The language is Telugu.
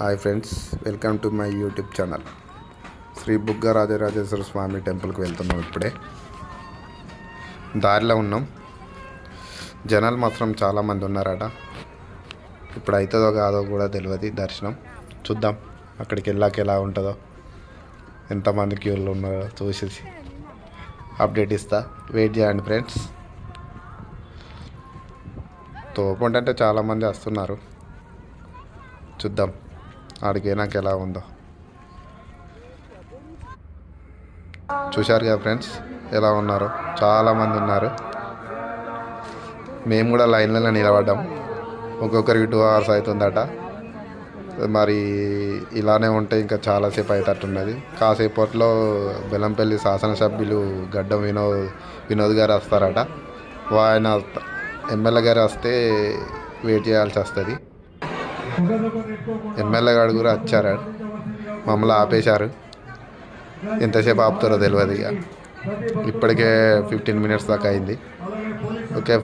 Hi friends, welcome to my YouTube channel. Shri Bugga Rajarajeshwara స్వామి టెంపుల్కి వెళ్తున్నాం. ఇప్పుడే దారిలో ఉన్నాం. జనాలు మాత్రం చాలామంది ఉన్నారట. ఇప్పుడు అవుతుందో కాదో కూడా తెలియదు దర్శనం. చూద్దాం అక్కడికి వెళ్ళాక ఎలా ఉంటుందో, ఎంతమంది క్యూలు ఉన్నారో చూసేసి అప్డేట్ ఇస్తా. వెయిట్ చేయండి ఫ్రెండ్స్. తోపుంటే చాలామంది వస్తున్నారు. చూద్దాం ఆడికి నాకు ఎలా ఉందో. చూశారు కదా ఫ్రెండ్స్ ఎలా ఉన్నారో, చాలామంది ఉన్నారు. మేము కూడా లైన్లలో నిలబడ్డాం. ఒక్కొక్కరికి 2 hours అవుతుందట. మరి ఇలానే ఉంటే ఇంకా చాలాసేపు అవుతట్టున్నది. కాసేపట్లో బెల్లంపల్లి శాసనసభ్యులు గడ్డం వినోద్ గారు వస్తారట. ఆయన ఎమ్మెల్యే గారు వస్తే వెయిట్ చేయాల్సి వస్తుంది. ఎమ్మెల్యే గారు కూడా వచ్చారు, మమ్మల్ని ఆపేశారు. ఎంతసేపు ఆపుతారో తెలియదు. ఇక ఇప్పటికే 15 minutes దాకా అయింది. ఓకే.